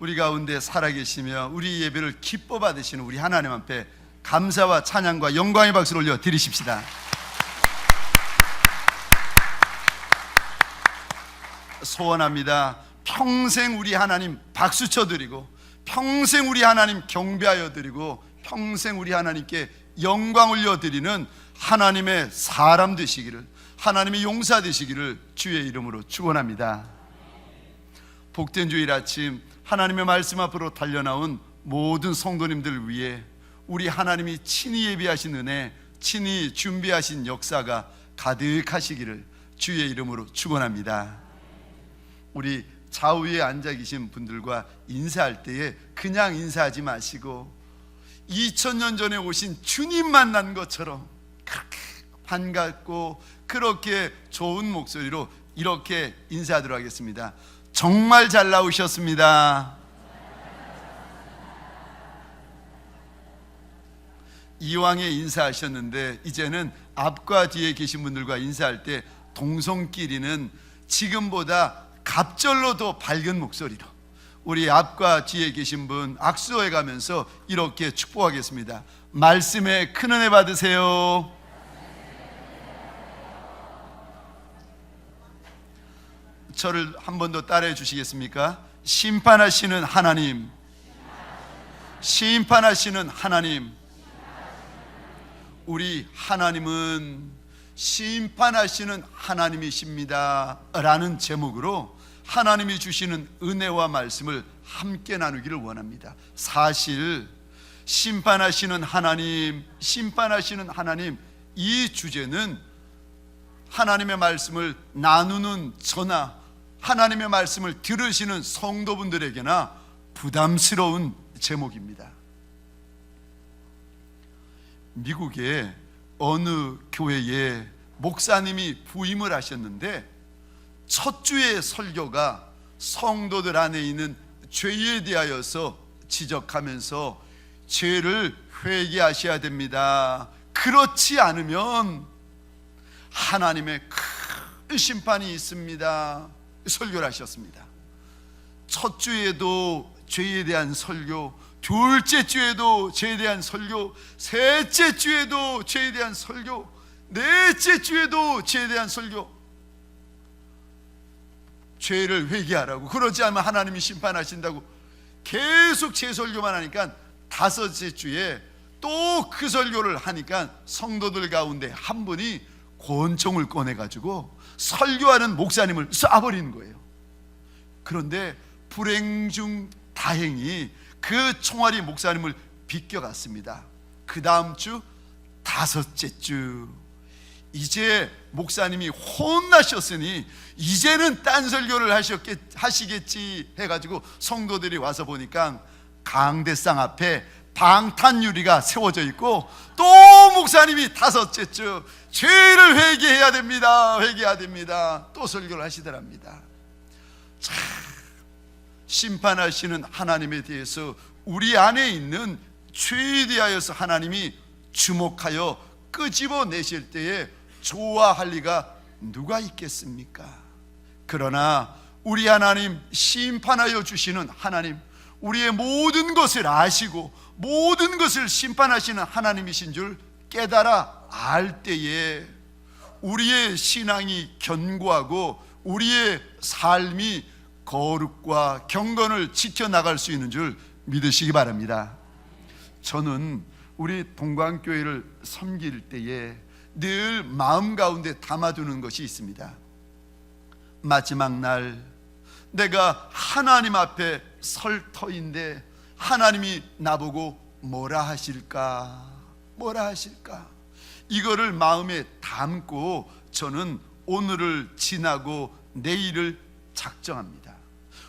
우리 가운데 살아계시며 우리 예배를 기뻐 받으시는 우리 하나님 앞에 감사와 찬양과 영광의 박수를 올려 드리십시다. 소원합니다. 평생 우리 하나님 박수 쳐드리고, 평생 우리 하나님 경배하여 드리고, 평생 우리 하나님께 영광 올려드리는 하나님의 사람 되시기를, 하나님의 용사 되시기를 주의 이름으로 축원합니다. 복된 주일 아침 하나님의 말씀 앞으로 달려나온 모든 성도님들 위해 우리 하나님이 친히 예비하신 은혜, 친히 준비하신 역사가 가득하시기를 주의 이름으로 축원합니다. 우리 좌우에 앉아 계신 분들과 인사할 때에 그냥 인사하지 마시고 2000년 전에 오신 주님 만난 것처럼 그렇게 반갑고 그렇게 좋은 목소리로 이렇게 인사하도록 하겠습니다. 정말 잘 나오셨습니다. 이왕에 인사하셨는데 이제는 앞과 뒤에 계신 분들과 인사할 때 동성끼리는 지금보다 갑절로 더 밝은 목소리로 우리 앞과 뒤에 계신 분 악수해 가면서 이렇게 축복하겠습니다. 말씀에 큰 은혜 받으세요. 저를 한 번 더 따라해 주시겠습니까? 심판하시는 하나님, 심판하시는 하나님. 우리 하나님은 심판하시는 하나님이십니다 라는 제목으로 하나님이 주시는 은혜와 말씀을 함께 나누기를 원합니다. 사실 심판하시는 하나님, 심판하시는 하나님, 이 주제는 하나님의 말씀을 나누는 저나 하나님의 말씀을 들으시는 성도분들에게나 부담스러운 제목입니다. 미국의 어느 교회에 목사님이 부임을 하셨는데 첫 주의 설교가 성도들 안에 있는 죄에 대하여서 지적하면서 죄를 회개하셔야 됩니다. 그렇지 않으면 하나님의 큰 심판이 있습니다. 설교를 하셨습니다. 첫 주에도 죄에 대한 설교, 둘째 주에도 죄에 대한 설교, 셋째 주에도 죄에 대한 설교, 넷째 주에도 죄에 대한 설교. 죄를 회개하라고, 그러지 않으면 하나님이 심판하신다고 계속 제 설교만 하니까 다섯째 주에 또 그 설교를 하니까 성도들 가운데 한 분이 권총을 꺼내가지고 설교하는 목사님을 쏴버리는 거예요. 그런데 불행 중 다행히 그 총알이 목사님을 비껴갔습니다. 그 다음 주 다섯째 주 이제 목사님이 혼나셨으니 이제는 딴 설교를 하시겠지 해가지고 성도들이 와서 보니까 강대상 앞에 방탄유리가 세워져 있고 또 목사님이 다섯째 주 죄를 회개해야 됩니다, 회개해야 됩니다, 또 설교를 하시더랍니다. 참, 심판하시는 하나님에 대해서 우리 안에 있는 죄에 대하여서 하나님이 주목하여 끄집어내실 때에 좋아할 리가 누가 있겠습니까? 그러나 우리 하나님, 심판하여 주시는 하나님, 우리의 모든 것을 아시고 모든 것을 심판하시는 하나님이신 줄 깨달아 알 때에 우리의 신앙이 견고하고 우리의 삶이 거룩과 경건을 지켜나갈 수 있는 줄 믿으시기 바랍니다. 저는 우리 동광교회를 섬길 때에 늘 마음 가운데 담아두는 것이 있습니다. 마지막 날 내가 하나님 앞에 설 터인데 하나님이 나보고 뭐라 하실까, 뭐라 하실까, 이거를 마음에 담고 저는 오늘을 지나고 내일을 작정합니다.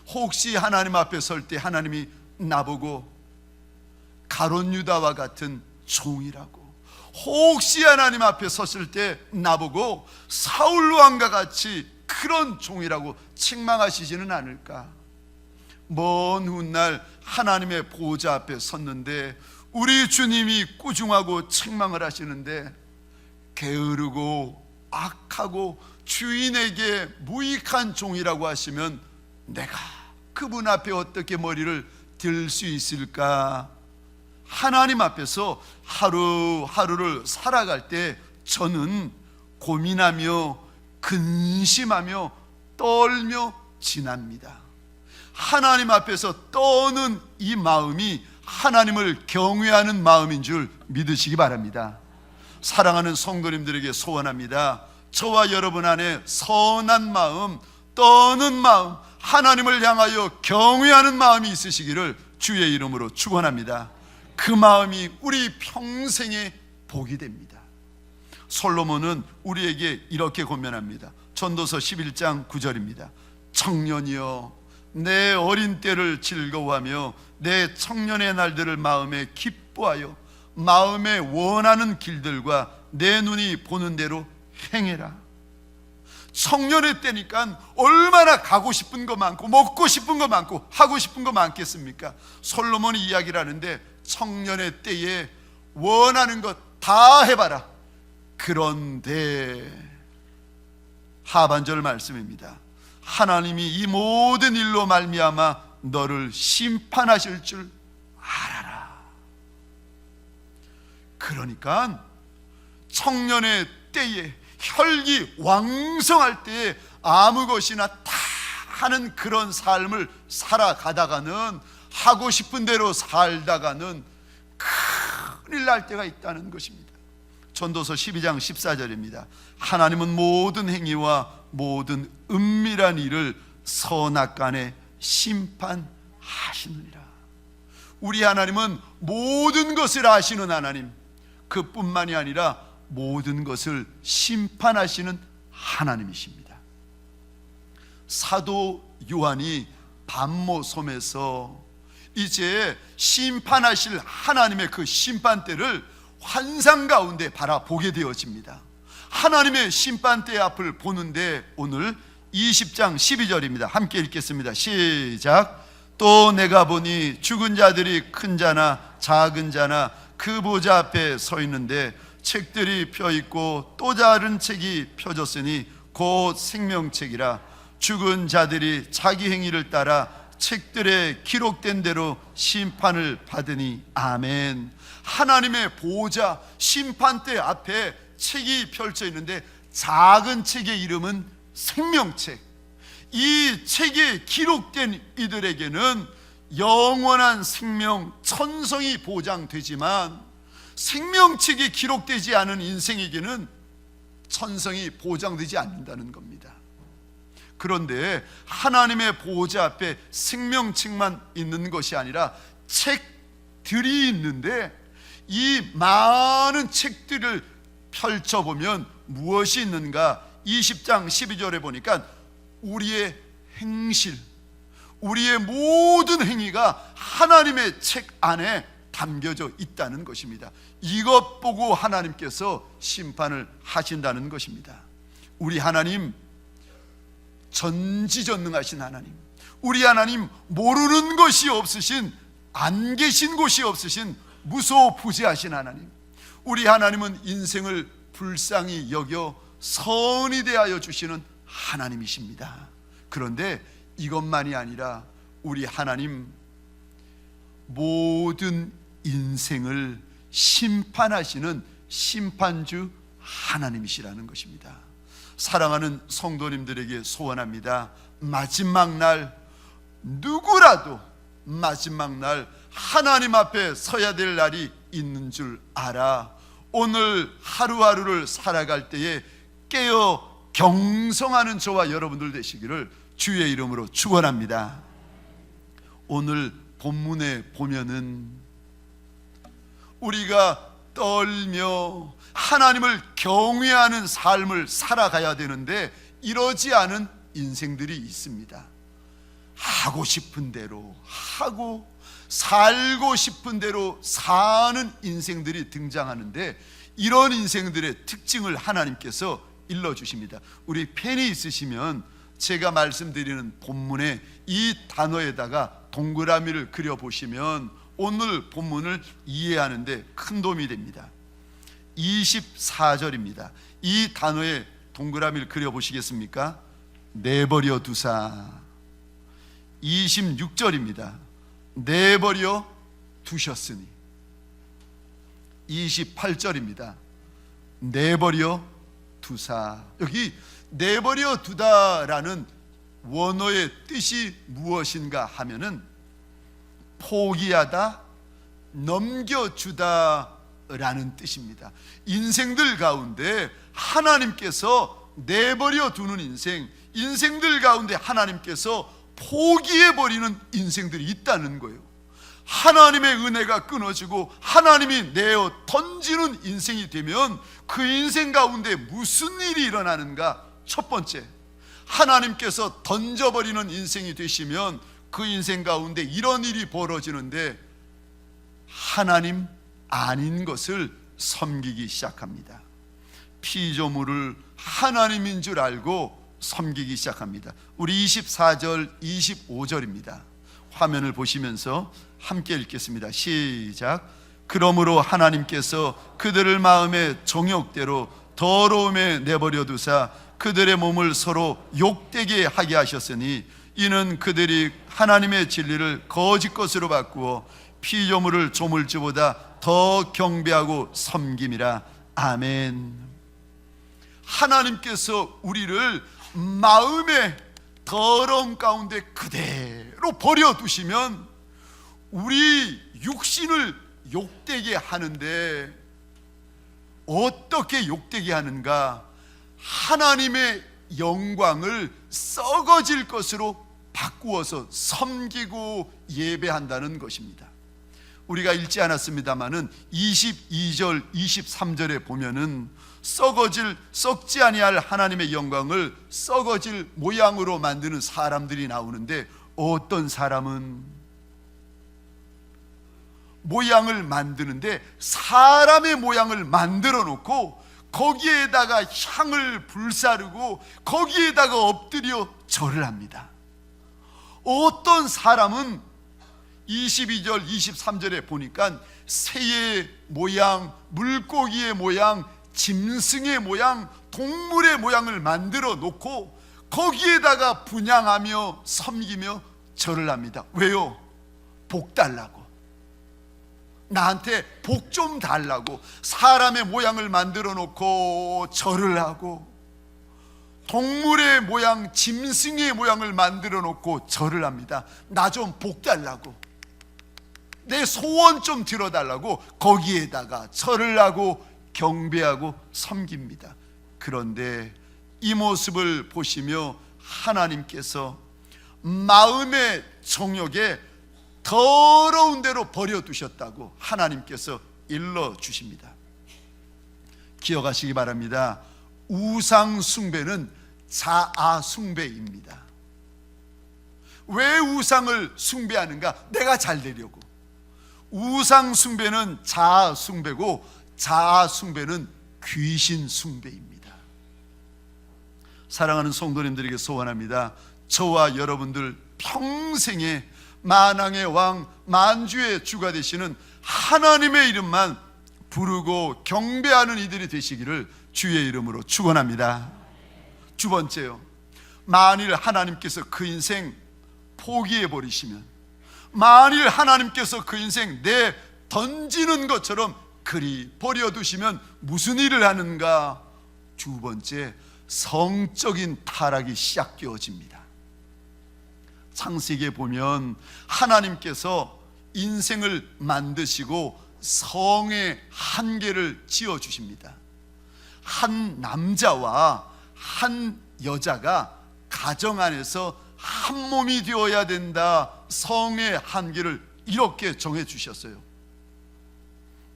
혹시 하나님 앞에 설 때 하나님이 나보고 가룟 유다와 같은 종이라고, 혹시 하나님 앞에 섰을 때 나보고 사울 왕과 같이 그런 종이라고 책망하시지는 않을까? 먼 훗날 하나님의 보좌 앞에 섰는데 우리 주님이 꾸중하고 책망을 하시는데 게으르고 악하고 주인에게 무익한 종이라고 하시면 내가 그분 앞에 어떻게 머리를 들 수 있을까? 하나님 앞에서 하루하루를 살아갈 때 저는 고민하며 근심하며 떨며 지납니다. 하나님 앞에서 떠는 이 마음이 하나님을 경외하는 마음인 줄 믿으시기 바랍니다. 사랑하는 성도님들에게 소원합니다. 저와 여러분 안에 선한 마음, 떠는 마음, 하나님을 향하여 경외하는 마음이 있으시기를 주의 이름으로 축원합니다. 그 마음이 우리 평생의 복이 됩니다. 솔로몬은 우리에게 이렇게 권면합니다. 전도서 11장 9절입니다. 청년이여, 내 어린 때를 즐거워하며 내 청년의 날들을 마음에 기뻐하여 마음에 원하는 길들과 내 눈이 보는 대로 행해라. 청년의 때니까 얼마나 가고 싶은 거 많고 먹고 싶은 거 많고 하고 싶은 거 많겠습니까? 솔로몬이 이야기를 하는데 청년의 때에 원하는 것 다 해봐라. 그런데 하반절 말씀입니다. 하나님이 이 모든 일로 말미암아 너를 심판하실 줄 알아라. 그러니까 청년의 때에, 혈기 왕성할 때에 아무 것이나 다 하는 그런 삶을 살아가다가는, 하고 싶은 대로 살다가는 큰일 날 때가 있다는 것입니다. 전도서 12장 14절입니다. 하나님은 모든 행위와 모든 은밀한 일을 선악간에 심판하시느니라. 우리 하나님은 모든 것을 아시는 하나님, 그뿐만이 아니라 모든 것을 심판하시는 하나님이십니다. 사도 요한이 반모 섬에서 이제 심판하실 하나님의 그 심판대를 환상 가운데 바라보게 되어집니다. 하나님의 심판대 앞을 보는데 오늘 20장 12절입니다. 함께 읽겠습니다. 시작. 또 내가 보니 죽은 자들이 큰 자나 작은 자나 그 보좌 앞에 서 있는데 책들이 펴 있고 또 다른 책이 펴졌으니 곧 생명책이라. 죽은 자들이 자기 행위를 따라 책들에 기록된 대로 심판을 받으니. 아멘. 하나님의 보좌 심판대 앞에 책이 펼쳐 있는데 작은 책의 이름은 생명책. 이 책에 기록된 이들에게는 영원한 생명, 천성이 보장되지만 생명책이 기록되지 않은 인생에게는 천성이 보장되지 않는다는 겁니다. 그런데 하나님의 보좌 앞에 생명책만 있는 것이 아니라 책들이 있는데 이 많은 책들을 펼쳐보면 무엇이 있는가? 20장 12절에 보니까 우리의 행실, 우리의 모든 행위가 하나님의 책 안에 담겨져 있다는 것입니다. 이것 보고 하나님께서 심판을 하신다는 것입니다. 우리 하나님 전지전능하신 하나님, 우리 하나님 모르는 것이 없으신, 안 계신 곳이 없으신 무소부재하신 하나님, 우리 하나님은 인생을 불쌍히 여겨 선이 대하여 주시는 하나님이십니다. 그런데 이것만이 아니라 우리 하나님 모든 인생을 심판하시는 심판주 하나님이시라는 것입니다. 사랑하는 성도님들에게 소원합니다. 마지막 날, 누구라도 마지막 날 하나님 앞에 서야 될 날이 있는 줄 알아. 오늘 하루하루를 살아갈 때에 깨어 경성하는 저와 여러분들 되시기를 주의 이름으로 축원합니다. 오늘 본문에 보면은 우리가 떨며 하나님을 경외하는 삶을 살아가야 되는데 이러지 않은 인생들이 있습니다. 하고 싶은 대로 하고 살고 싶은 대로 사는 인생들이 등장하는데 이런 인생들의 특징을 하나님께서 일러주십니다. 우리 펜이 있으시면 제가 말씀드리는 본문에 이 단어에다가 동그라미를 그려보시면 오늘 본문을 이해하는데 큰 도움이 됩니다. 24절입니다. 이 단어에 동그라미를 그려보시겠습니까? 내버려 두사. 26절입니다. 내버려 두셨으니. 28절입니다. 내버려 두사. 여기 내버려 두다라는 원어의 뜻이 무엇인가 하면은 포기하다, 넘겨주다라는 뜻입니다. 인생들 가운데 하나님께서 내버려 두는 인생들 가운데 하나님께서 포기해버리는 인생들이 있다는 거예요. 하나님의 은혜가 끊어지고 하나님이 내어 던지는 인생이 되면 그 인생 가운데 무슨 일이 일어나는가? 첫 번째, 하나님께서 던져버리는 인생이 되시면 그 인생 가운데 이런 일이 벌어지는데 하나님 아닌 것을 섬기기 시작합니다. 피조물을 하나님인 줄 알고 섬기기 시작합니다. 우리 24절, 25절입니다. 화면을 보시면서 함께 읽겠습니다. 시작. 그러므로 하나님께서 그들을 마음의 정욕대로 더러움에 내버려 두사 그들의 몸을 서로 욕되게 하게 하셨으니 이는 그들이 하나님의 진리를 거짓 것으로 바꾸어 피조물을 조물주보다 더 경배하고 섬김이라. 아멘. 하나님께서 우리를 마음의 더러움 가운데 그대로 버려두시면 우리 육신을 욕되게 하는데 어떻게 욕되게 하는가? 하나님의 영광을 썩어질 것으로 바꾸어서 섬기고 예배한다는 것입니다. 우리가 읽지 않았습니다마는 22절 23절에 보면은 썩지 아니할 하나님의 영광을 썩어질 모양으로 만드는 사람들이 나오는데 어떤 사람은 모양을 만드는데 사람의 모양을 만들어 놓고 거기에다가 향을 불사르고 거기에다가 엎드려 절을 합니다. 어떤 사람은 22절 23절에 보니까 새의 모양, 물고기의 모양, 짐승의 모양, 동물의 모양을 만들어 놓고 거기에다가 분향하며 섬기며 절을 합니다. 왜요? 복 달라고, 나한테 복 좀 달라고 사람의 모양을 만들어 놓고 절을 하고 동물의 모양, 짐승의 모양을 만들어 놓고 절을 합니다. 나 좀 복 달라고, 내 소원 좀 들어달라고 거기에다가 절을 하고 경배하고 섬깁니다. 그런데 이 모습을 보시며 하나님께서 마음의 정욕에 더러운 대로 버려두셨다고 하나님께서 일러주십니다. 기억하시기 바랍니다. 우상 숭배는 자아 숭배입니다. 왜 우상을 숭배하는가? 내가 잘 되려고. 우상 숭배는 자아 숭배고 자아 숭배는 귀신 숭배입니다. 사랑하는 성도님들에게 소원합니다. 저와 여러분들 평생에 만왕의 왕, 만주의 주가 되시는 하나님의 이름만 부르고 경배하는 이들이 되시기를 주의 이름으로 축원합니다. 두 번째요, 만일 하나님께서 그 인생 포기해 버리시면, 만일 하나님께서 그 인생 내 던지는 것처럼 그리 버려두시면 무슨 일을 하는가? 두 번째, 성적인 타락이 시작되어집니다. 창세기에 보면 하나님께서 인생을 만드시고 성의 한계를 지어주십니다. 한 남자와 한 여자가 가정 안에서 한 몸이 되어야 된다. 성의 한계를 이렇게 정해 주셨어요.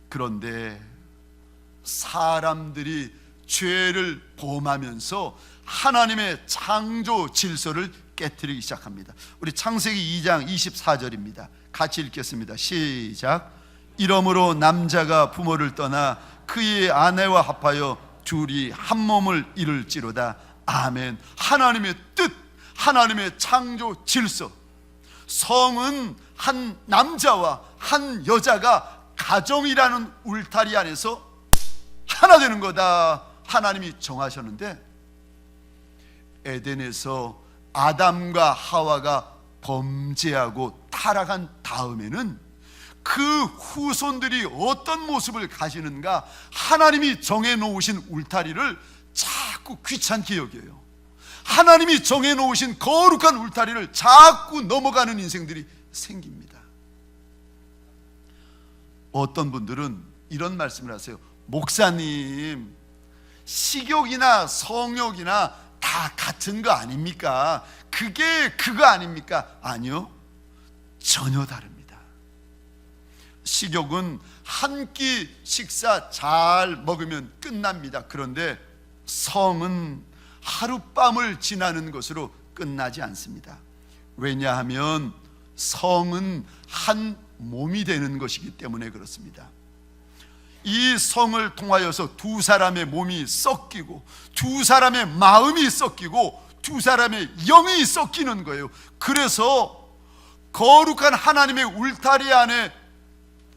그런데 사람들이 죄를 범하면서 하나님의 창조 질서를 깨트리기 시작합니다. 우리 창세기 2장 24절입니다. 같이 읽겠습니다. 시작. 이러므로 남자가 부모를 떠나 그의 아내와 합하여 둘이 한 몸을 이룰지로다. 아멘. 하나님의 뜻, 하나님의 창조 질서, 성은 한 남자와 한 여자가 가정이라는 울타리 안에서 하나 되는 거다. 하나님이 정하셨는데 에덴에서 아담과 하와가 범죄하고 타락한 다음에는 그 후손들이 어떤 모습을 가지는가, 하나님이 정해놓으신 울타리를 자꾸 귀찮게 여겨요. 하나님이 정해놓으신 거룩한 울타리를 자꾸 넘어가는 인생들이 생깁니다. 어떤 분들은 이런 말씀을 하세요. 목사님, 식욕이나 성욕이나 다 같은 거 아닙니까? 그게 그거 아닙니까? 아니요, 전혀 다릅니다. 식욕은 한 끼 식사 잘 먹으면 끝납니다. 그런데 성은 하룻밤을 지나는 것으로 끝나지 않습니다. 왜냐하면 성은 한 몸이 되는 것이기 때문에 그렇습니다. 이 성을 통하여서 두 사람의 몸이 섞이고, 두 사람의 마음이 섞이고, 두 사람의 영이 섞이는 거예요. 그래서 거룩한 하나님의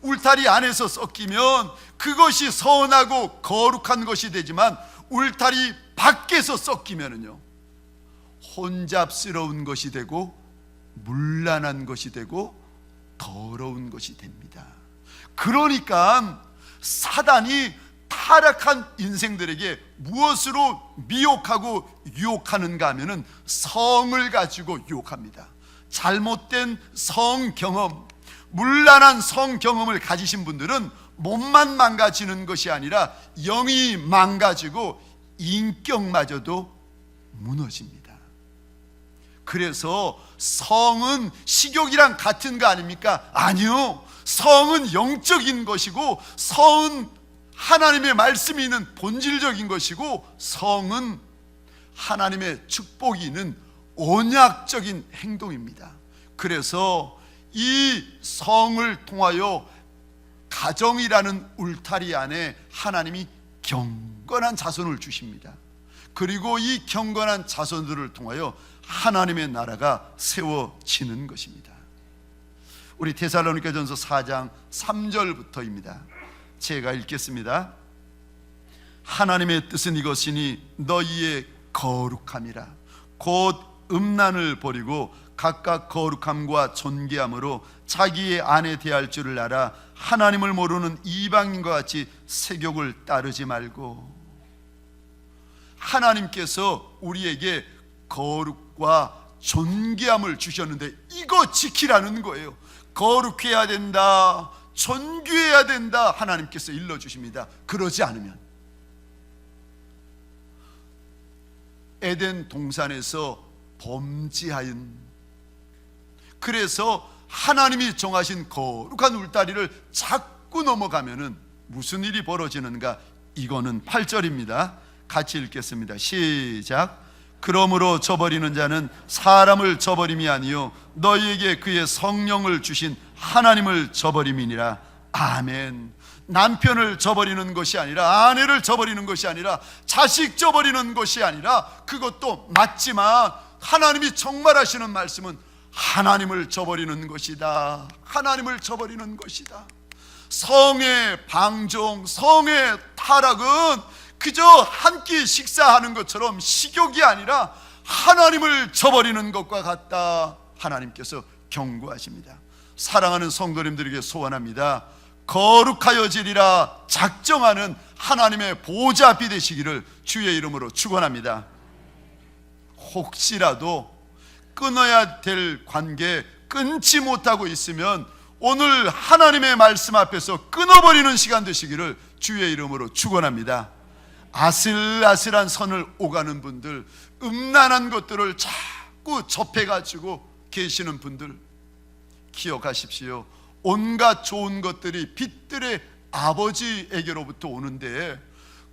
울타리 안에서 섞이면 그것이 선하고 거룩한 것이 되지만, 울타리 밖에서 섞이면은요, 혼잡스러운 것이 되고 문란한 것이 되고 더러운 것이 됩니다. 그러니까 사단이 타락한 인생들에게 무엇으로 미혹하고 유혹하는가 하면은 성을 가지고 유혹합니다. 잘못된 성 경험, 문란한 성 경험을 가지신 분들은 몸만 망가지는 것이 아니라 영이 망가지고 인격마저도 무너집니다. 그래서 성은 식욕이랑 같은 거 아닙니까? 아니요, 성은 영적인 것이고, 성은 하나님의 말씀이 있는 본질적인 것이고, 성은 하나님의 축복이 있는 언약적인 행동입니다. 그래서 이 성을 통하여 가정이라는 울타리 안에 하나님이 경건한 자손을 주십니다. 그리고 이 경건한 자손들을 통하여 하나님의 나라가 세워지는 것입니다. 우리 데살로니가전서 4장 3절부터입니다. 제가 읽겠습니다. 하나님의 뜻은 이것이니 너희의 거룩함이라. 곧 음란을 버리고 각각 거룩함과 존귀함으로 자기의 아내 대할 줄을 알아 하나님을 모르는 이방인과 같이 세욕을 따르지 말고. 하나님께서 우리에게 거룩과 존귀함을 주셨는데 이거 지키라는 거예요. 거룩해야 된다, 존귀해야 된다, 하나님께서 일러주십니다. 그러지 않으면 에덴 동산에서 범죄하인, 그래서 하나님이 정하신 거룩한 울타리를 자꾸 넘어가면은 무슨 일이 벌어지는가? 이거는 8절입니다. 같이 읽겠습니다. 시작. 그러므로 저버리는 자는 사람을 저버림이 아니요 너희에게 그의 성령을 주신 하나님을 저버림이니라. 아멘. 남편을 저버리는 것이 아니라, 아내를 저버리는 것이 아니라, 자식 저버리는 것이 아니라, 그것도 맞지만 하나님이 정말 하시는 말씀은 하나님을 저버리는 것이다. 하나님을 저버리는 것이다. 성의 방종, 성의 타락은 그저 한 끼 식사하는 것처럼 식욕이 아니라 하나님을 저버리는 것과 같다. 하나님께서 경고하십니다. 사랑하는 성도님들에게 소원합니다. 거룩하여지리라 작정하는 하나님의 보좌 앞이 되시기를 주의 이름으로 축원합니다. 혹시라도 끊어야 될 관계 끊지 못하고 있으면 오늘 하나님의 말씀 앞에서 끊어버리는 시간 되시기를 주의 이름으로 축원합니다. 아슬아슬한 선을 오가는 분들, 음란한 것들을 자꾸 접해가지고 계시는 분들, 기억하십시오. 온갖 좋은 것들이 빛들의 아버지에게로부터 오는데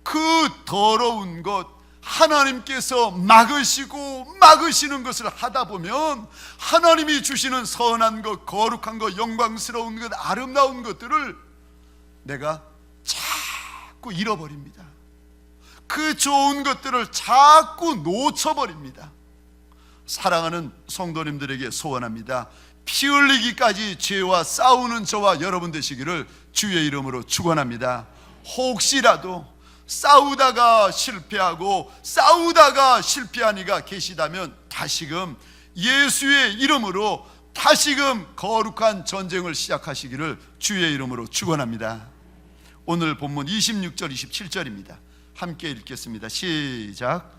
그 더러운 것 하나님께서 막으시는 것을 하다 보면 하나님이 주시는 선한 것, 거룩한 것, 영광스러운 것, 아름다운 것들을 내가 자꾸 잃어버립니다. 그 좋은 것들을 자꾸 놓쳐버립니다. 사랑하는 성도님들에게 소원합니다. 피 흘리기까지 죄와 싸우는 저와 여러분 되시기를 주의 이름으로 축원합니다. 혹시라도 싸우다가 실패하고 싸우다가 실패한 이가 계시다면 다시금 예수의 이름으로 다시금 거룩한 전쟁을 시작하시기를 주의 이름으로 축원합니다. 오늘 본문 26절 27절입니다. 함께 읽겠습니다. 시작.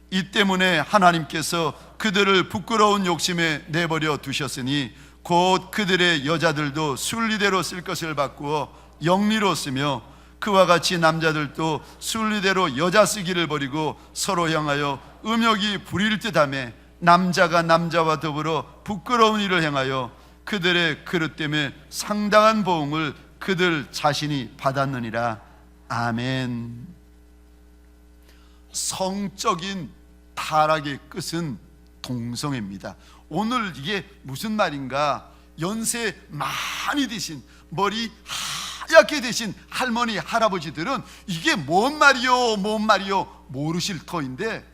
이 때문에 하나님께서 그들을 부끄러운 욕심에 내버려 두셨으니 곧 그들의 여자들도 순리대로 쓸 것을 바꾸어 영리로 쓰며 그와 같이 남자들도 순리대로 여자 쓰기를 버리고 서로 향하여 음욕이 부릴 듯하며 남자가 남자와 더불어 부끄러운 일을 행하여 그들의 그릇 때문에 상당한 보응을 그들 자신이 받았느니라. 아멘. 성적인 타락의 끝은 동성애입니다. 오늘 이게 무슨 말인가? 연세 많이 드신, 머리 하얗게 되신 할머니 할아버지들은 이게 뭔 말이요 뭔 말이요 모르실 터인데,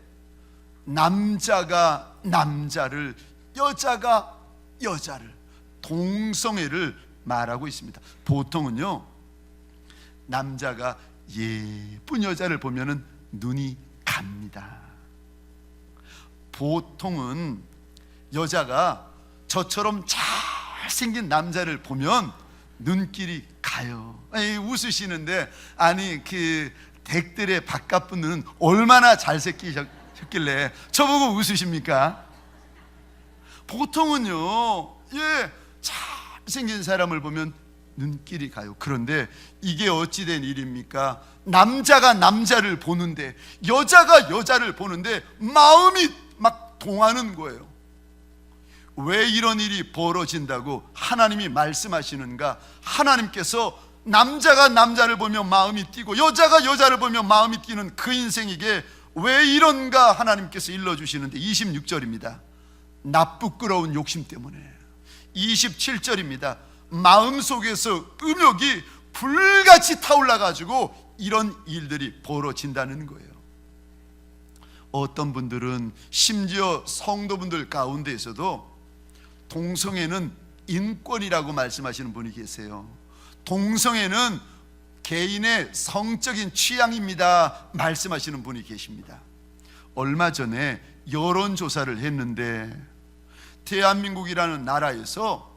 남자가 남자를, 여자가 여자를, 동성애를 말하고 있습니다. 보통은요, 남자가 예쁜 여자를 보면은 눈이 갑니다. 보통은 여자가 저처럼 잘생긴 남자를 보면 눈길이 가요. 아니, 웃으시는데, 아니 그 댁들의 바깥분들은 얼마나 잘생기셨길래 저보고 웃으십니까? 보통은요, 잘생긴 사람을 보면 눈길이 가요. 그런데 이게 어찌된 일입니까? 남자가 남자를 보는데, 여자가 여자를 보는데 마음이 막 동하는 거예요. 왜 이런 일이 벌어진다고 하나님이 말씀하시는가? 하나님께서 남자가 남자를 보면 마음이 뛰고 여자가 여자를 보면 마음이 뛰는 그 인생에게 왜 이런가 하나님께서 일러주시는데, 26절입니다. 나쁘끄러운 욕심 때문에. 27절입니다. 마음속에서 음욕이 불같이 타올라가지고 이런 일들이 벌어진다는 거예요. 어떤 분들은 심지어 성도분들 가운데에서도 동성애는 인권이라고 말씀하시는 분이 계세요. 동성애는 개인의 성적인 취향입니다 말씀하시는 분이 계십니다. 얼마 전에 여론조사를 했는데, 대한민국이라는 나라에서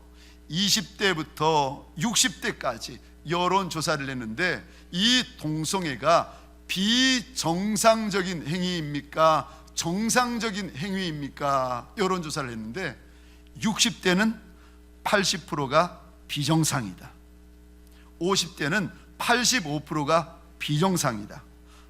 20대부터 60대까지 여론조사를 했는데, 이 동성애가 비정상적인 행위입니까? 정상적인 행위입니까? 여론조사를 했는데 60대는 80%가 비정상이다, 50대는 85%가 비정상이다,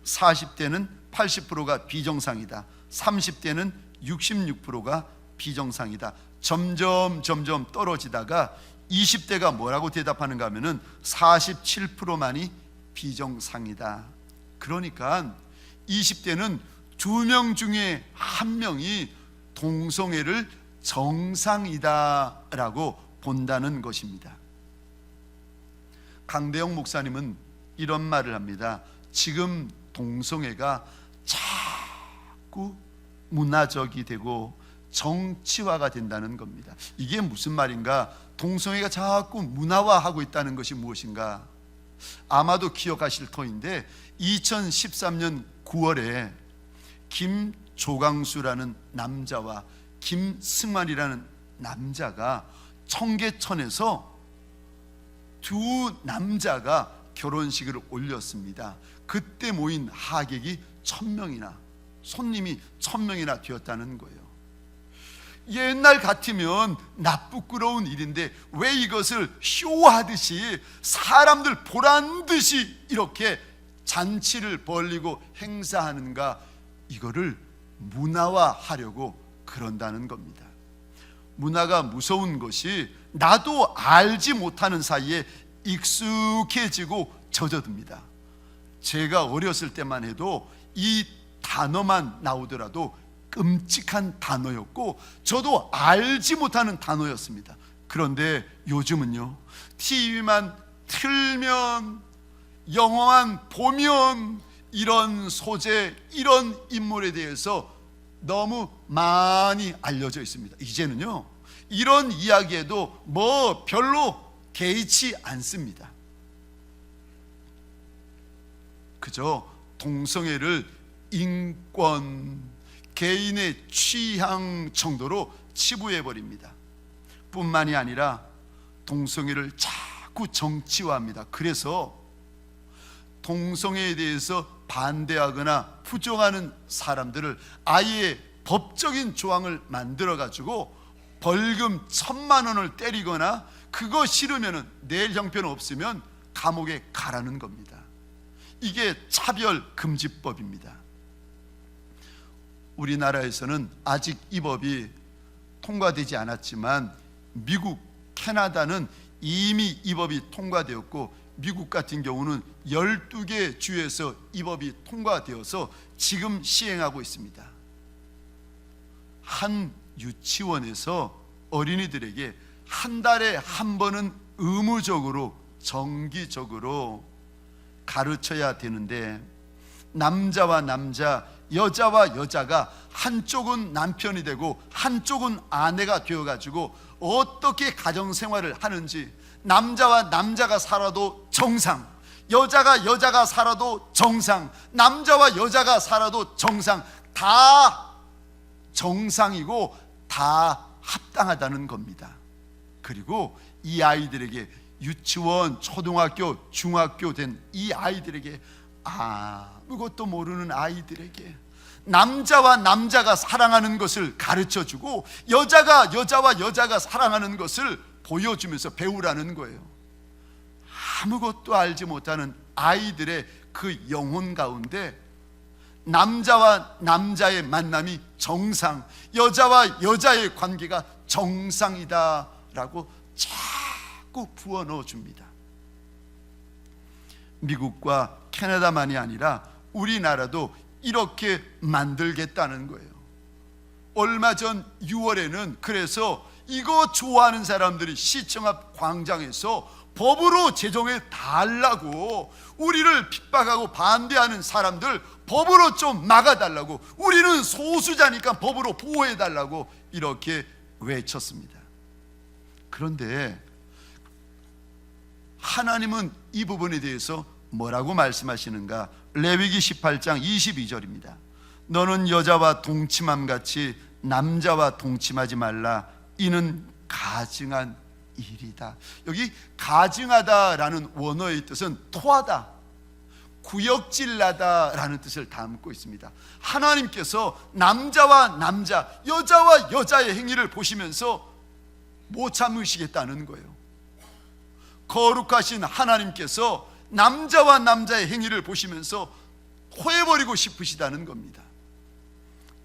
40대는 80%가 비정상이다, 30대는 66%가 비정상이다. 점점 떨어지다가 20대가 뭐라고 대답하는가 하면은 47%만이 비정상이다. 그러니까 20대는 2명 중에 1명이 동성애를 정상이다라고 본다는 것입니다. 강대영 목사님은 이런 말을 합니다. 지금 동성애가 자꾸 문화적이 되고 정치화가 된다는 겁니다. 이게 무슨 말인가? 동성애가 자꾸 문화화하고 있다는 것이 무엇인가? 아마도 기억하실 터인데 2013년 9월에 김조강수라는 남자와 김승환이라는 남자가 청계천에서 두 남자가 결혼식을 올렸습니다. 그때 모인 하객이 1000명이나, 손님이 1000명이나 되었다는 거예요. 옛날 같으면 나쁘끄러운 일인데 왜 이것을 쇼하듯이 사람들 보란 듯이 이렇게 잔치를 벌리고 행사하는가? 이거를 문화화하려고 그런다는 겁니다. 문화가 무서운 것이 나도 알지 못하는 사이에 익숙해지고 젖어듭니다. 제가 어렸을 때만 해도 이 단어만 나오더라도 끔찍한 단어였고 저도 알지 못하는 단어였습니다. 그런데 요즘은요, TV만 틀면, 영화만 보면 이런 소재, 이런 인물에 대해서 너무 많이 알려져 있습니다. 이제는요, 이런 이야기에도 뭐 별로 개의치 않습니다. 그저 동성애를 인권, 개인의 취향 정도로 치부해 버립니다. 뿐만이 아니라 동성애를 자꾸 정치화합니다. 그래서 동성애에 대해서 반대하거나 부정하는 사람들을 아예 법적인 조항을 만들어 가지고 벌금 1,000만 원을 때리거나 그거 싫으면 내일 형편 없으면 감옥에 가라는 겁니다. 이게 차별금지법입니다. 우리나라에서는 아직 이 법이 통과되지 않았지만 미국, 캐나다는 이미 이 법이 통과되었고 미국 같은 경우는 12개 주에서 이 법이 통과되어서 지금 시행하고 있습니다. 한 유치원에서 어린이들에게 한 달에 한 번은 의무적으로 정기적으로 가르쳐야 되는데 남자와 남자, 여자와 여자가 한쪽은 남편이 되고 한쪽은 아내가 되어가지고 어떻게 가정생활을 하는지, 남자와 남자가 살아도 정상, 여자가 살아도 정상, 남자와 여자가 살아도 정상, 다 정상이고 다 합당하다는 겁니다. 그리고 이 아이들에게 유치원, 초등학교, 중학교 된 이 아이들에게, 아무것도 모르는 아이들에게 남자와 남자가 사랑하는 것을 가르쳐주고 여자가 여자와 여자가 사랑하는 것을 보여주면서 배우라는 거예요. 아무것도 알지 못하는 아이들의 그 영혼 가운데 남자와 남자의 만남이 정상, 여자와 여자의 관계가 정상이다라고 자꾸 부어 넣어줍니다. 미국과 캐나다만이 아니라 우리나라도 이렇게 만들겠다는 거예요. 얼마 전 6월에는 그래서 이거 좋아하는 사람들이 시청 앞 광장에서 법으로 제정해 달라고, 우리를 핍박하고 반대하는 사람들 법으로 좀 막아달라고, 우리는 소수자니까 법으로 보호해 달라고 이렇게 외쳤습니다. 그런데 하나님은 이 부분에 대해서 뭐라고 말씀하시는가? 레위기 18장 22절입니다. 너는 여자와 동침함 같이 남자와 동침하지 말라. 이는 가증한 일이다. 여기 가증하다라는 원어의 뜻은 토하다, 구역질나다라는 뜻을 담고 있습니다. 하나님께서 남자와 남자, 여자와 여자의 행위를 보시면서 못 참으시겠다는 거예요. 거룩하신 하나님께서 남자와 남자의 행위를 보시면서 토해버리고 싶으시다는 겁니다.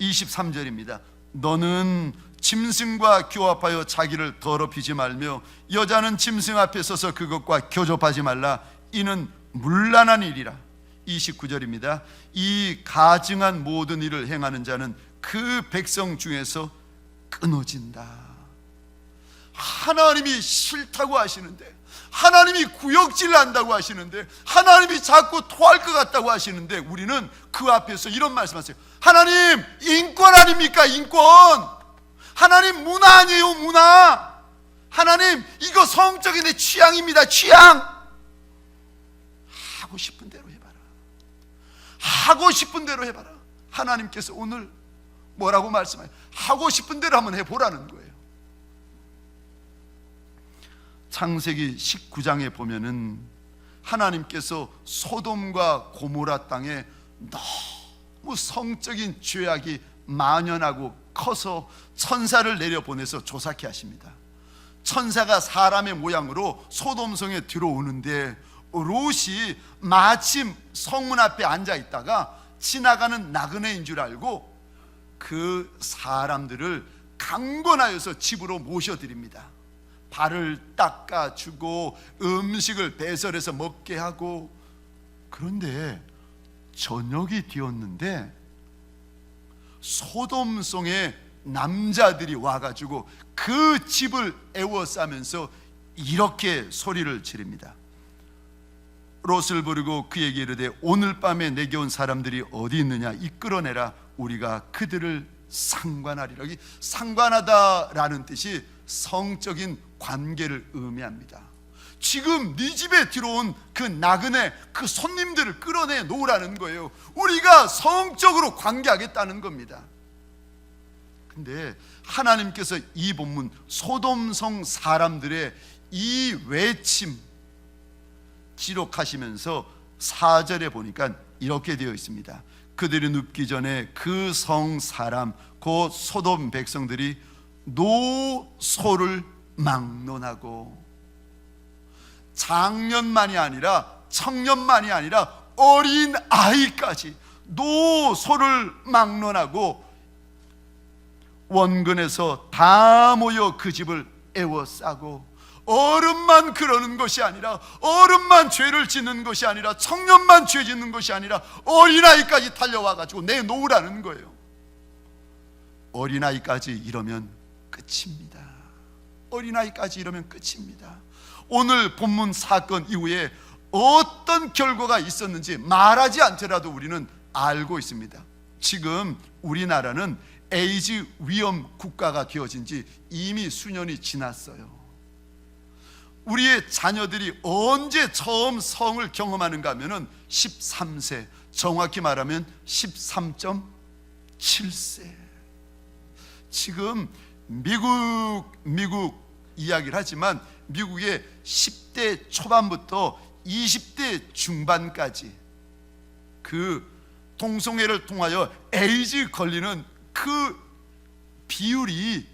23절입니다. 너는 짐승과 교합하여 자기를 더럽히지 말며 여자는 짐승 앞에 서서 그것과 교접하지 말라. 이는 문란한 일이라. 29절입니다. 이 가증한 모든 일을 행하는 자는 그 백성 중에서 끊어진다. 하나님이 싫다고 하시는데, 하나님이 구역질 난다고 하시는데, 하나님이 자꾸 토할 것 같다고 하시는데 우리는 그 앞에서 이런 말씀하세요. 하나님 인권 아닙니까? 인권. 하나님 문화 아니에요? 문화. 하나님 이거 성적인 내 취향입니다. 취향. 하고 싶은 대로 해봐라. 하고 싶은 대로 해봐라. 하나님께서 오늘 뭐라고 말씀하세요? 하고 싶은 대로 한번 해보라는 거예요. 창세기 19장에 보면은 하나님께서 소돔과 고모라 땅에 너무 성적인 죄악이 만연하고 커서 천사를 내려보내서 조사케 하십니다. 천사가 사람의 모양으로 소돔성에 들어오는데 롯이 마침 성문 앞에 앉아 있다가 지나가는 나그네인 줄 알고 그 사람들을 강권하여서 집으로 모셔드립니다. 발을 닦아주고 음식을 배설해서 먹게 하고. 그런데 저녁이 되었는데 소돔성에 남자들이 와가지고 그 집을 애워싸면서 이렇게 소리를 지릅니다. 롯을 부르고 그에게 이르되 오늘 밤에 내게 온 사람들이 어디 있느냐? 이끌어내라. 우리가 그들을 상관하리라. 여기 상관하다라는 뜻이 성적인 관계를 의미합니다. 지금 네 집에 들어온 그 나그네, 그 손님들을 끌어내 놓으라는 거예요. 우리가 성적으로 관계하겠다는 겁니다. 근데 하나님께서 이 본문 소돔성 사람들의 이 외침 기록하시면서 4절에 보니까 이렇게 되어 있습니다. 그들이 눕기 전에 그 성 사람 곧 소돔 백성들이 노소를 막론하고, 장년만이 아니라 청년만이 아니라 어린 아이까지 노소를 막론하고 원근에서 다 모여 그 집을 애워싸고, 어른만 그러는 것이 아니라, 어른만 죄를 짓는 것이 아니라, 청년만 죄 짓는 것이 아니라 어린아이까지 달려와가지고 내놓으라는 거예요. 어린아이까지 이러면 끝입니다. 어린아이까지 이러면 끝입니다. 오늘 본문 사건 이후에 어떤 결과가 있었는지 말하지 않더라도 우리는 알고 있습니다. 지금 우리나라는 에이즈 위험 국가가 되어진 지 이미 수년이 지났어요. 우리의 자녀들이 언제 처음 성을 경험하는가 하면은 13세, 정확히 말하면 13.7세. 지금 미국 이야기를 하지만 미국의 10대 초반부터 20대 중반까지 그 동성애를 통하여 에이즈 걸리는 그 비율이,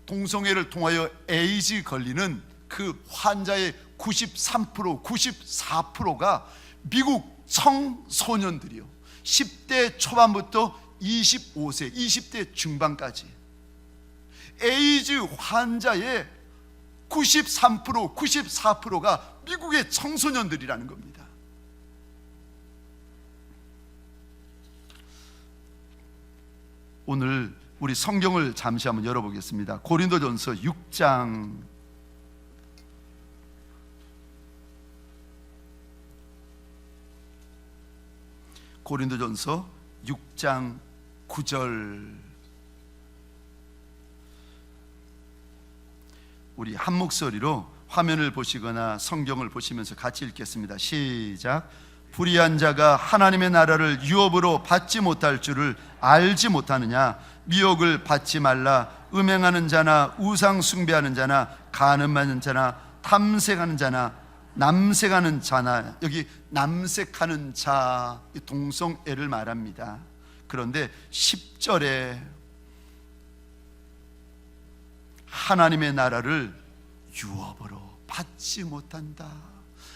동성애를 통하여 에이즈 걸리는 그 환자의 93%, 94%가 미국 청소년들이요. 10대 초반부터 25세, 20대 중반까지 에이즈 환자의 93%, 94%가 미국의 청소년들이라는 겁니다. 오늘 우리 성경을 잠시 한번 열어보겠습니다. 고린도전서 6장 고린도전서 6장 9절, 우리 한 목소리로 화면을 보시거나 성경을 보시면서 같이 읽겠습니다. 시작. 불의한 자가 하나님의 나라를 유업으로 받지 못할 줄을 알지 못하느냐? 미혹을 받지 말라. 음행하는 자나 우상 숭배하는 자나 간음하는 자나 탐색하는 자나 남색하는 자나, 여기 남색하는 자, 동성애를 말합니다. 그런데 10절에 하나님의 나라를 유업으로 받지 못한다.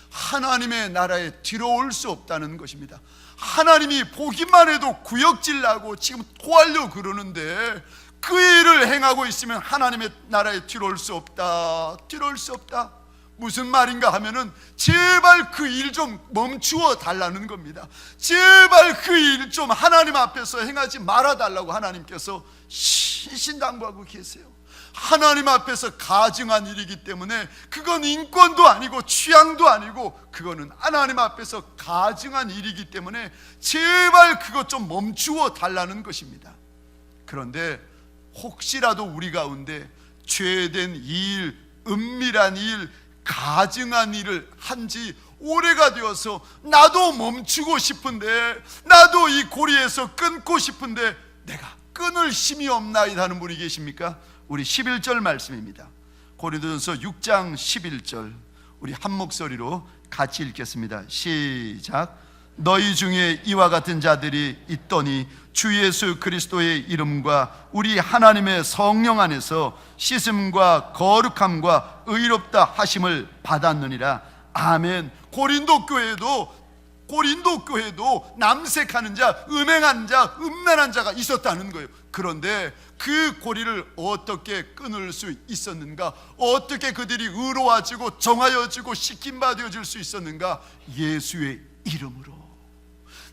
하나님의 나라에 들어올 수 없다는 것입니다. 하나님이 보기만 해도 구역질 나고 지금 토하려고 그러는데 그 일을 행하고 있으면 하나님의 나라에 들어올 수 없다. 들어올 수 없다. 무슨 말인가 하면은 제발 그 일 좀 멈추어 달라는 겁니다. 제발 그 일 좀 하나님 앞에서 행하지 말아 달라고 하나님께서 신신당부하고 계세요. 하나님 앞에서 가증한 일이기 때문에 그건 인권도 아니고 취향도 아니고 그거는 하나님 앞에서 가증한 일이기 때문에 제발 그것 좀 멈추어 달라는 것입니다. 그런데 혹시라도 우리 가운데 죄된 일, 은밀한 일, 가증한 일을 한 지 오래가 되어서 나도 멈추고 싶은데, 나도 이 고리에서 끊고 싶은데 내가 끊을 힘이 없나이다 하는 분이 계십니까? 우리 11절 말씀입니다. 고린도전서 6장 11절, 우리 한 목소리로 같이 읽겠습니다. 시작. 너희 중에 이와 같은 자들이 있더니 주 예수 그리스도의 이름과 우리 하나님의 성령 안에서 씻음과 거룩함과 의롭다 하심을 받았느니라. 아멘. 고린도 교회도 남색하는 자, 음행하는 자, 음란한 자가 있었다는 거예요. 그런데 그 고리를 어떻게 끊을 수 있었는가? 어떻게 그들이 의로워지고 정하여지고 씻김받아질 수 있었는가? 예수의 이름으로.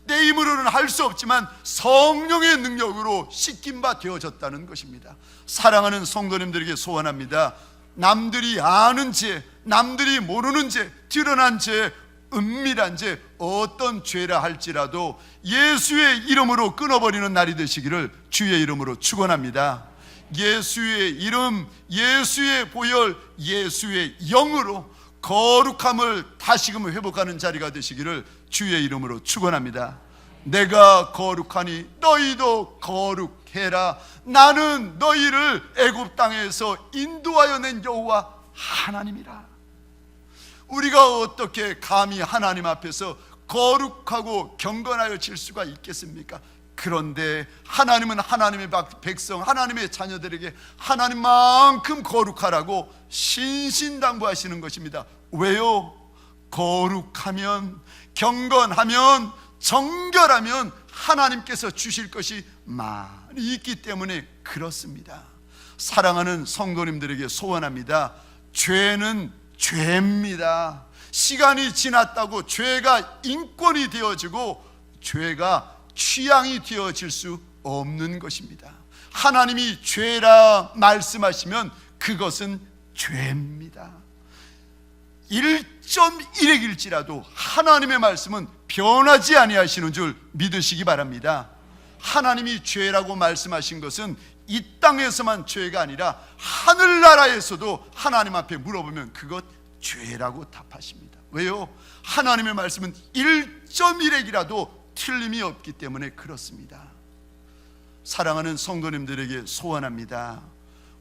내 힘으로는 할 수 없지만 성령의 능력으로 씻김바 되어졌다는 것입니다. 사랑하는 성도님들에게 소원합니다. 남들이 아는 죄, 남들이 모르는 죄, 드러난 죄, 은밀한 죄, 어떤 죄라 할지라도 예수의 이름으로 끊어버리는 날이 되시기를 주의 이름으로 축원합니다. 예수의 이름, 예수의 보혈, 예수의 영으로 거룩함을 다시금 회복하는 자리가 되시기를 주의 이름으로 축원합니다. 내가 거룩하니 너희도 거룩해라. 나는 너희를 애굽 땅에서 인도하여 낸 여호와 하나님이라. 우리가 어떻게 감히 하나님 앞에서 거룩하고 경건하여 질 수가 있겠습니까? 그런데 하나님은 하나님의 백성, 하나님의 자녀들에게 하나님만큼 거룩하라고 신신당부하시는 것입니다. 왜요? 거룩하면, 경건하면, 정결하면 하나님께서 주실 것이 많이 있기 때문에 그렇습니다. 사랑하는 성도님들에게 소원합니다. 죄는 죄입니다. 시간이 지났다고 죄가 인권이 되어지고 죄가 취향이 되어질 수 없는 것입니다. 하나님이 죄라 말씀하시면 그것은 죄입니다. 1.1핵일지라도 하나님의 말씀은 변하지 아니하시는 줄 믿으시기 바랍니다. 하나님이 죄라고 말씀하신 것은 이 땅에서만 죄가 아니라 하늘나라에서도 하나님 앞에 물어보면 그것 죄라고 답하십니다. 왜요? 하나님의 말씀은 1.1핵이라도 틀림이 없기 때문에 그렇습니다. 사랑하는 성도님들에게 소원합니다.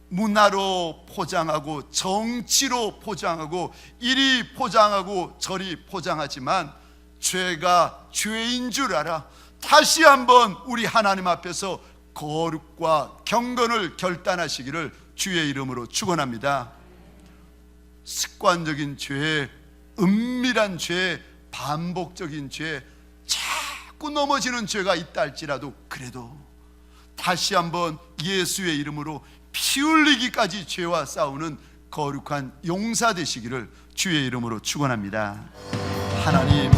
문화로 포장하고 정치로 포장하고 이리 포장하고 저리 포장하지만 죄가 죄인 줄 알아 다시 한번 우리 하나님 앞에서 거룩과 경건을 결단하시기를 주의 이름으로 축원합니다. 습관적인 죄, 은밀한 죄, 반복적인 죄, 자꾸 넘어지는 죄가 있다 할지라도 그래도 다시 한번 예수의 이름으로 피 흘리기까지 죄와 싸우는 거룩한 용사 되시기를 주의 이름으로 축원합니다. 하나님,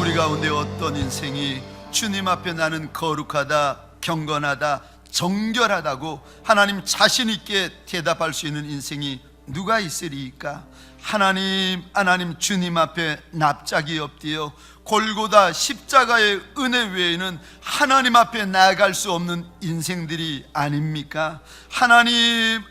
우리 가운데 어떤 인생이 주님 앞에 나는 거룩하다, 경건하다, 정결하다고 하나님 자신 있게 대답할 수 있는 인생이 누가 있으리이까? 하나님 주님 앞에 납작이 엎드려 골고다 십자가의 은혜 외에는 하나님 앞에 나아갈 수 없는 인생들이 아닙니까? 하나님이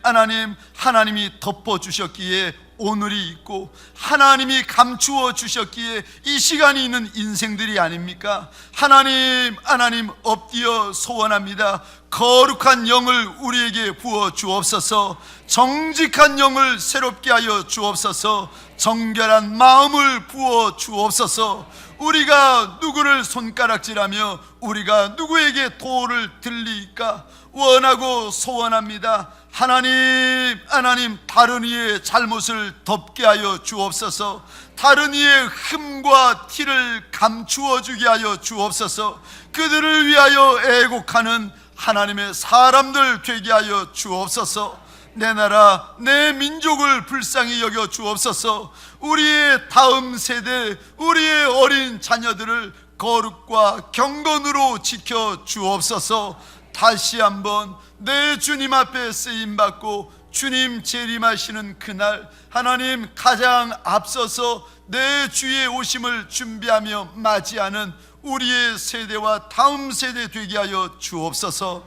덮어주셨기에 오늘이 있고 하나님이 감추어 주셨기에 이 시간이 있는 인생들이 아닙니까? 하나님 엎드려 소원합니다. 거룩한 영을 우리에게 부어 주옵소서. 정직한 영을 새롭게 하여 주옵소서. 정결한 마음을 부어 주옵소서. 우리가 누구를 손가락질하며 우리가 누구에게 도를 들리까 원하고 소원합니다. 하나님 다른 이의 잘못을 덮게 하여 주옵소서. 다른 이의 흠과 티를 감추어 주게 하여 주옵소서. 그들을 위하여 애곡하는 하나님의 사람들 되게 하여 주옵소서. 내 나라 내 민족을 불쌍히 여겨 주옵소서. 우리의 다음 세대, 우리의 어린 자녀들을 거룩과 경건으로 지켜 주옵소서. 다시 한번 내 주님 앞에 쓰임받고 주님 재림하시는 그날 하나님 가장 앞서서 내 주의 오심을 준비하며 맞이하는 우리의 세대와 다음 세대 되게 하여 주옵소서.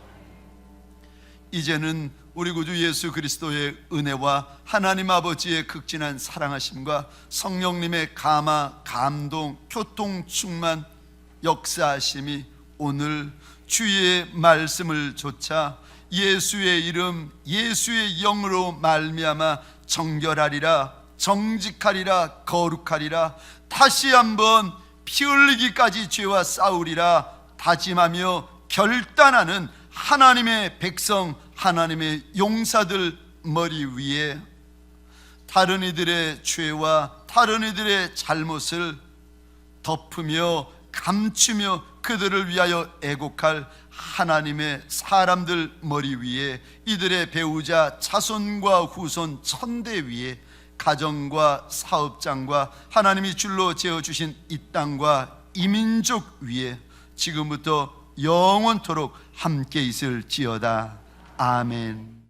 이제는 우리 구주 예수 그리스도의 은혜와 하나님 아버지의 극진한 사랑하심과 성령님의 감화, 감동, 교통, 충만, 역사하심이 오늘 주의 말씀을 조차 예수의 이름, 예수의 영으로 말미암아 정결하리라, 정직하리라, 거룩하리라, 다시 한번 피 흘리기까지 죄와 싸우리라 다짐하며 결단하는 하나님의 백성, 하나님의 용사들 머리 위에 다른 이들의 죄와 다른 이들의 잘못을 덮으며 감추며 그들을 위하여 애곡할 하나님의 사람들 머리 위에 이들의 배우자 자손과 후손 천대 위에 가정과 사업장과 하나님이 줄로 재어주신 이 땅과 이 민족 위에 지금부터 영원토록 함께 있을지어다. 아멘.